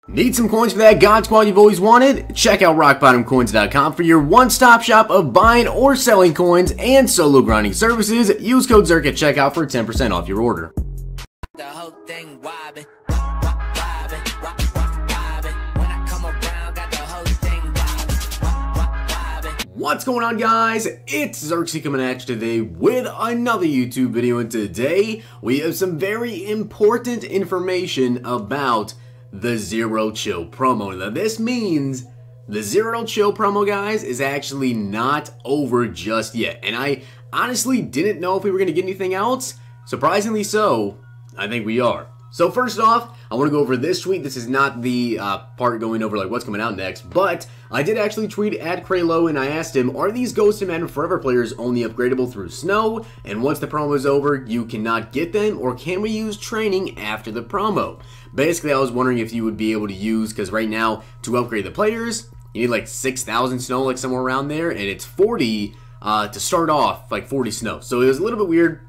Need some coins for that God Squad you've always wanted? Check out rockbottomcoins.com for your one-stop shop of buying or selling coins and solo grinding services. Use code Zirksee at checkout for 10% off your order. The whole thing wobbin'. What's going on, guys? It's Zirksee coming at you today with another YouTube video, and today we have some very important information about the Zero Chill promo. Now this means the Zero Chill promo, guys, is actually not over just yet, and I honestly didn't know if we were going to get anything else. Surprisingly so, I think we are. So first off, I want to go over this tweet. This is not the part going over like what's coming out next, but I did actually tweet at Kraylo and I asked him, are these Ghost and Madden Forever players only upgradable through snow? And once the promo is over, you cannot get them, or can we use training after the promo? Basically, I was wondering if you would be able to use, because right now, to upgrade the players, you need like 6,000 snow, like somewhere around there, and it's 40 to start off, like 40 snow. So it was a little bit weird.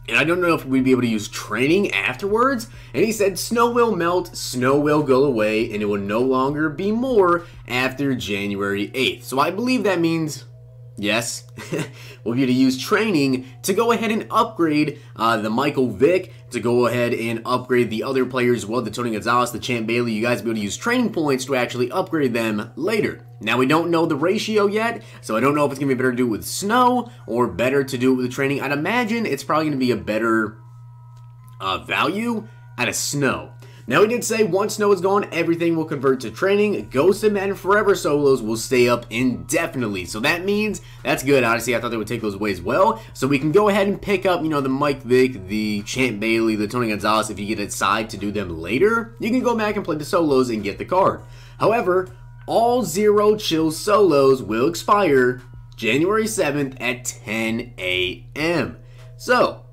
And I don't know if we'd be able to use training afterwards. And he said snow will melt, snow will go away, and it will no longer be more after January 8th. So I believe that means, yes, we'll be able to use training to go ahead and upgrade the Michael Vick, to go ahead and upgrade the other players as well, the Tony Gonzalez, the Champ Bailey. You guys will be able to use training points to actually upgrade them later. Now, we don't know the ratio yet, so I don't know if it's going to be better to do it with snow or better to do it with the training. I'd imagine it's probably going to be a better value out of snow. Now, he did say once snow is gone, everything will convert to training. Ghost and Madden Forever solos will stay up indefinitely. So that means, that's good. Honestly, I thought they would take those away as well. So we can go ahead and pick up, you know, the Mike Vick, the Champ Bailey, the Tony Gonzalez. If you decide to do them later, you can go back and play the solos and get the card. However, all Zero Chill solos will expire January 7th at 10 a.m. So,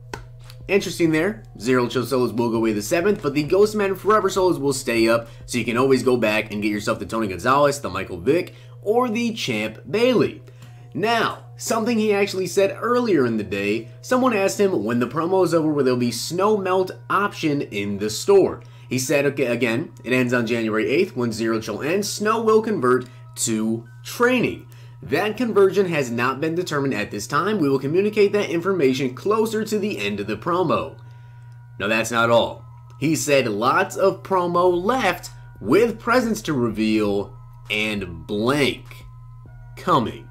interesting there. Zero Chill solos will go away the 7th, but the Ghost Man Forever solos will stay up, so you can always go back and get yourself the Tony Gonzalez, the Michael Vick, or the Champ Bailey. Now, something he actually said earlier in the day, someone asked him when the promo is over will there be snow melt option in the store. He said, okay, again, it ends on January 8th. When Zero Chill ends, snow will convert to training. That conversion has not been determined at this time. We will communicate that information closer to the end of the promo. Now, that's not all. He said lots of promo left with presents to reveal and blank coming.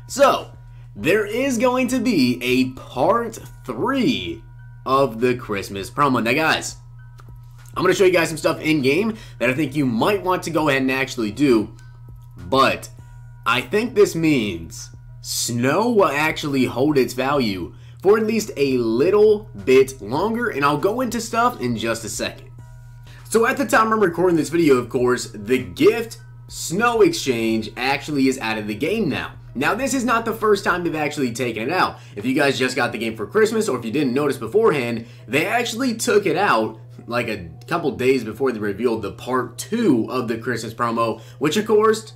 So, there is going to be a part 3 of the Christmas promo. Now, guys, I'm going to show you guys some stuff in-game that I think you might want to go ahead and actually do, but I think this means snow will actually hold its value for at least a little bit longer, and I'll go into stuff in just a second. So at the time I'm recording this video, of course, the gift snow exchange actually is out of the game now. Now, this is not the first time they've actually taken it out. If you guys just got the game for Christmas, or if you didn't notice beforehand, they actually took it out like a couple days before they revealed the part 2 of the Christmas promo, which of course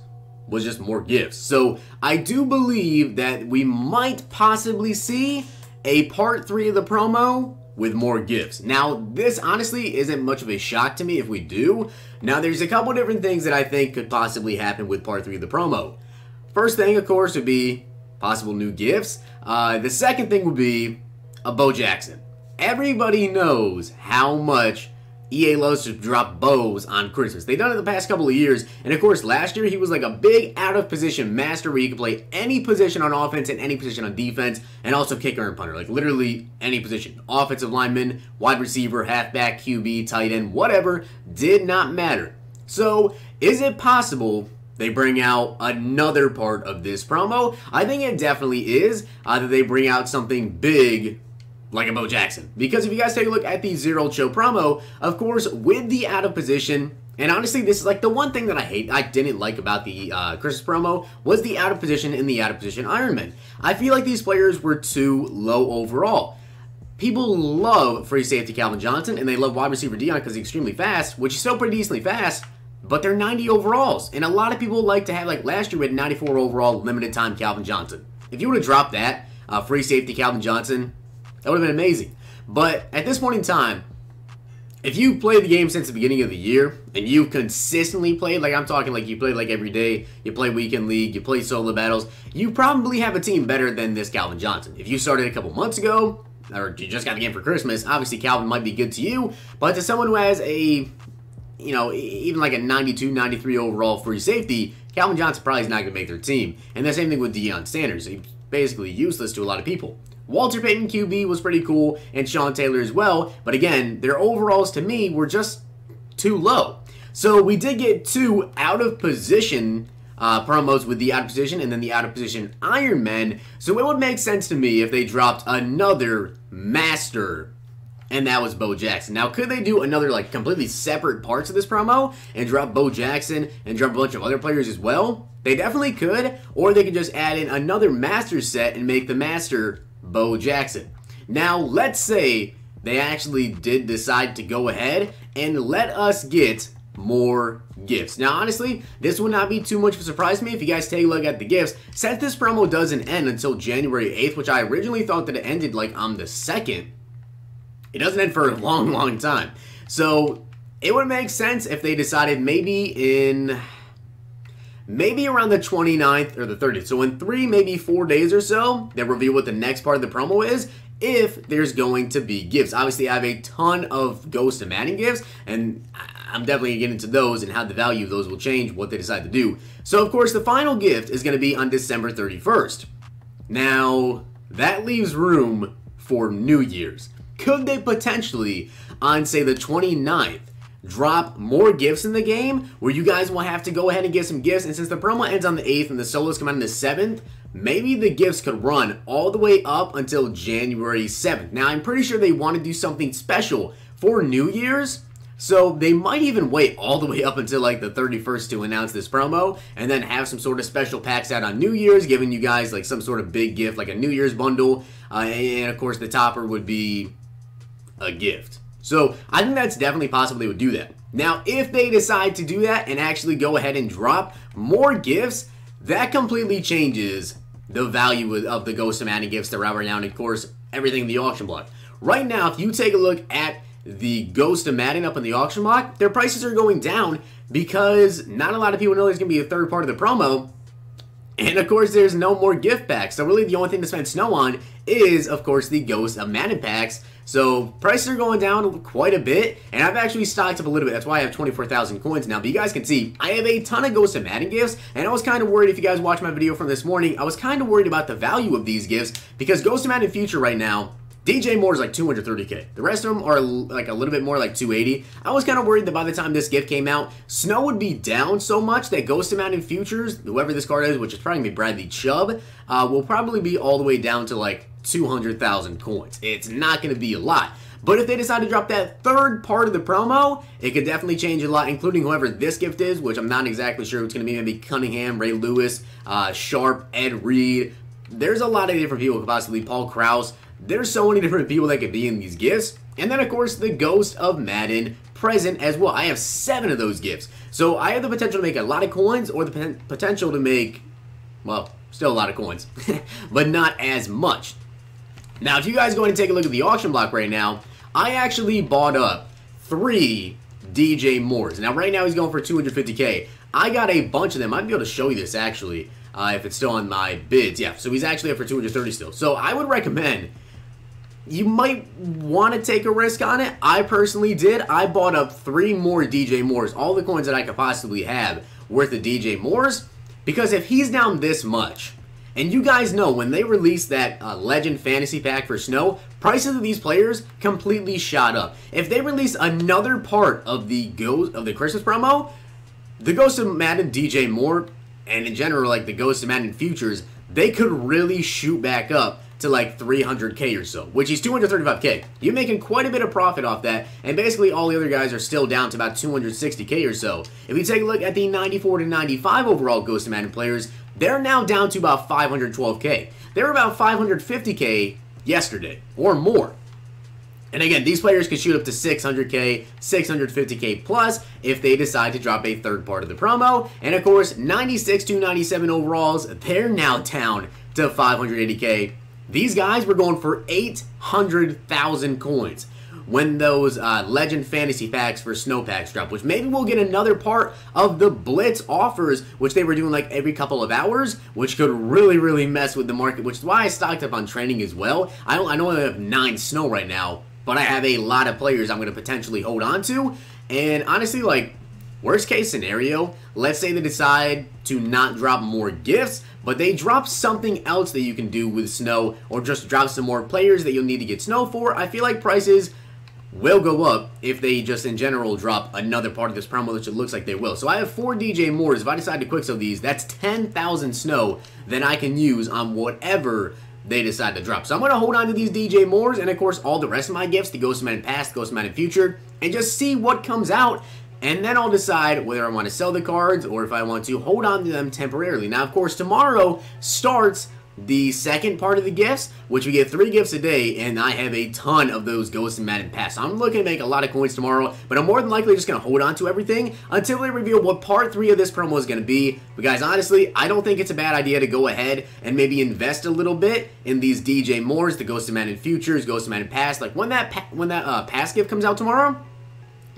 was just more gifts. So I do believe that we might possibly see a part 3 of the promo with more gifts. Now, this honestly isn't much of a shock to me if we do. Now, there's a couple different things that I think could possibly happen with part 3 of the promo. First thing, of course, would be possible new gifts. The second thing would be a Bo Jackson. Everybody knows how much EA loves to drop bows on Christmas. They've done it the past couple of years, and of course last year he was like a big out-of-position master where you could play any position on offense and any position on defense, and also kicker and punter, like literally any position. Offensive lineman, wide receiver, halfback, QB, tight end, whatever, did not matter. So, is it possible they bring out another part of this promo? I think it definitely is, that they bring out something big like a Bo Jackson. Because if you guys take a look at the Zero Chill promo, of course, with the out of position, and honestly, this is like the one thing that I didn't like about the Christmas promo, was the out of position and the out of position Iron Man. I feel like these players were too low overall. People love free safety Calvin Johnson, and they love wide receiver Dion because he's extremely fast, which is still pretty decently fast, but they're 90 overalls. And a lot of people like to have, like last year we had 94 overall limited time Calvin Johnson. If you would have dropped that, free safety Calvin Johnson, that would have been amazing. But at this point in time, if you play the game since the beginning of the year and you consistently played, like I'm talking like you play like every day, you play weekend league, you play solo battles, you probably have a team better than this Calvin Johnson. If you started a couple months ago, or you just got the game for Christmas, obviously Calvin might be good to you, but to someone who has a, you know, even like a 92, 93 overall free safety, Calvin Johnson probably is not going to make their team. And the same thing with Deion Sanders. He's basically useless to a lot of people. Walter Payton QB was pretty cool, and Sean Taylor as well, but again, their overalls to me were just too low. So we did get 2 out of position promos with the out of position and then the out of position Iron Men. So it would make sense to me if they dropped another master, and that was Bo Jackson. Now, could they do another like completely separate parts of this promo and drop Bo Jackson and drop a bunch of other players as well? They definitely could, or they could just add in another master set and make the master Bo Jackson. Now, let's say they actually did decide to go ahead and let us get more gifts. Now, honestly, this would not be too much of a surprise to me if you guys take a look at the gifts. Since this promo doesn't end until January 8th, which I originally thought that it ended like on the 2nd, it doesn't end for a long, long time. So, it would make sense if they decided maybe around the 29th or the 30th. So in 3, maybe 4 days or so, they'll reveal what the next part of the promo is, if there's going to be gifts. Obviously, I have a ton of Ghost of Madden gifts, and I'm definitely going to get into those and how the value of those will change, what they decide to do. So, of course, the final gift is going to be on December 31st. Now, that leaves room for New Year's. Could they potentially, on, say, the 29th, drop more gifts in the game where you guys will have to go ahead and get some gifts? And since the promo ends on the 8th and the solos come out on the 7th, maybe the gifts could run all the way up until January 7th. Now, I'm pretty sure they want to do something special for New Year's, so they might even wait all the way up until like the 31st to announce this promo, and then have some sort of special packs out on New Year's, giving you guys like some sort of big gift, like a New Year's bundle, and of course the topper would be a gift. So I think that's definitely possible they would do that. Now, if they decide to do that and actually go ahead and drop more gifts, that completely changes the value of the Ghost of Madden gifts that are out right now, and of course, everything in the auction block. Right now, if you take a look at the Ghost of Madden up in the auction block, their prices are going down because not a lot of people know there's going to be a third part of the promo. And of course, there's no more gift packs. So really, the only thing to spend snow on is, of course, the Ghost of Madden packs. So prices are going down quite a bit, and I've actually stocked up a little bit. That's why I have 24,000 coins now. But you guys can see, I have a ton of Ghost of Madden gifts, and I was kind of worried, if you guys watched my video from this morning, I was kind of worried about the value of these gifts, because Ghost of Madden Future right now, DJ Moore is like 230k. The rest of them are like a little bit more, like 280. I was kind of worried that by the time this gift came out, snow would be down so much that Ghost of Madden Futures, whoever this card is, which is probably going to be Bradley Chubb, will probably be all the way down to like 200,000 coins. It's not going to be a lot. But if they decide to drop that third part of the promo, it could definitely change a lot, including whoever this gift is, which I'm not exactly sure who it's going to be. Maybe Cunningham, Ray Lewis, Sharp, Ed Reed. There's a lot of different people, possibly Paul Krause. There's so many different people that could be in these gifts. And then, of course, the Ghost of Madden present as well. I have 7 of those gifts. So I have the potential to make a lot of coins, or the potential to make, well, still a lot of coins, but not as much. Now, if you guys go ahead and take a look at the auction block right now, I actually bought up 3 DJ Moores. Now, right now he's going for 250k. I got a bunch of them. I might be able to show you this, actually, if it's still on my bids. Yeah, so he's actually up for 230 still. So I would recommend, you might want to take a risk on it. I personally did. I bought up 3 more DJ Moores, all the coins that I could possibly have worth of DJ Moores, because if he's down this much, and you guys know when they released that Legend Fantasy Pack for Snow, prices of these players completely shot up. If they release another part of the Christmas promo, the Ghost of Madden DJ Moore, and in general like the Ghost of Madden Futures, they could really shoot back up to like 300k or so, which is 235k. You're making quite a bit of profit off that, and basically all the other guys are still down to about 260k or so. If you take a look at the 94 to 95 overall Ghost of Madden players, they're now down to about 512k. They were about 550k yesterday, or more. And again, these players could shoot up to 600k, 650k plus if they decide to drop a third part of the promo. And of course, 96 to 97 overalls, they're now down to 580k. These guys were going for 800,000 coins, when those Legend Fantasy packs for snow packs drop, which maybe we'll get another part of the Blitz offers, which they were doing like every couple of hours, which could really mess with the market, which is why I stocked up on training as well. I know I have 9 snow right now, but I have a lot of players I'm going to potentially hold on to, and honestly, like, worst case scenario, let's say they decide to not drop more gifts, but they drop something else that you can do with snow, or just drop some more players that you'll need to get snow for. I feel like prices will go up if they just in general drop another part of this promo, which it looks like they will. So I have 4 DJ Moores. If I decide to quick sell these, that's 10,000 snow that I can use on whatever they decide to drop. So I'm going to hold on to these DJ Moores, and of course all the rest of my gifts, the Ghost of Madden Past, Ghost of Madden Future, and just see what comes out. And then I'll decide whether I want to sell the cards or if I want to hold on to them temporarily. Now, of course, tomorrow starts the second part of the gifts, which we get 3 gifts a day, and I have a ton of those Ghost of Madden Pass. So I'm looking to make a lot of coins tomorrow, but I'm more than likely just going to hold on to everything until they reveal what part 3 of this promo is going to be. But guys, honestly, I don't think it's a bad idea to go ahead and maybe invest a little bit in these DJ Moores, the Ghost of Madden Futures, Ghost of Madden Pass. Like when that pass gift comes out tomorrow,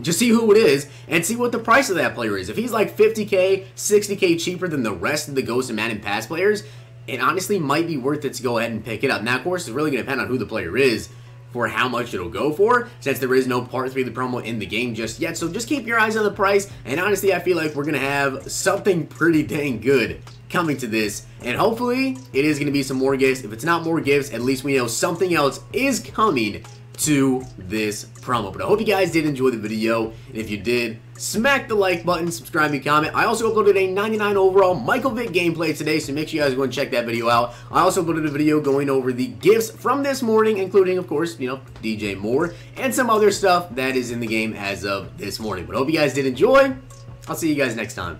just see who it is and see what the price of that player is. If he's like 50k, 60k cheaper than the rest of the Ghost of Madden Pass players, it honestly might be worth it to go ahead and pick it up. Now, of course, it's really going to depend on who the player is for how much it'll go for, since there is no part 3 of the promo in the game just yet. So just keep your eyes on the price, and honestly, I feel like we're going to have something pretty dang good coming to this, and hopefully it is going to be some more gifts. If it's not more gifts, at least we know something else is coming to this promo. But I hope you guys did enjoy the video, and if you did, smack the like button, subscribe, and comment. I also uploaded a 99 overall Michael Vick gameplay today, so make sure you guys go and check that video out. I also uploaded a video going over the gifts from this morning, including, of course, you know, DJ Moore, and some other stuff that is in the game as of this morning. But I hope you guys did enjoy. I'll see you guys next time.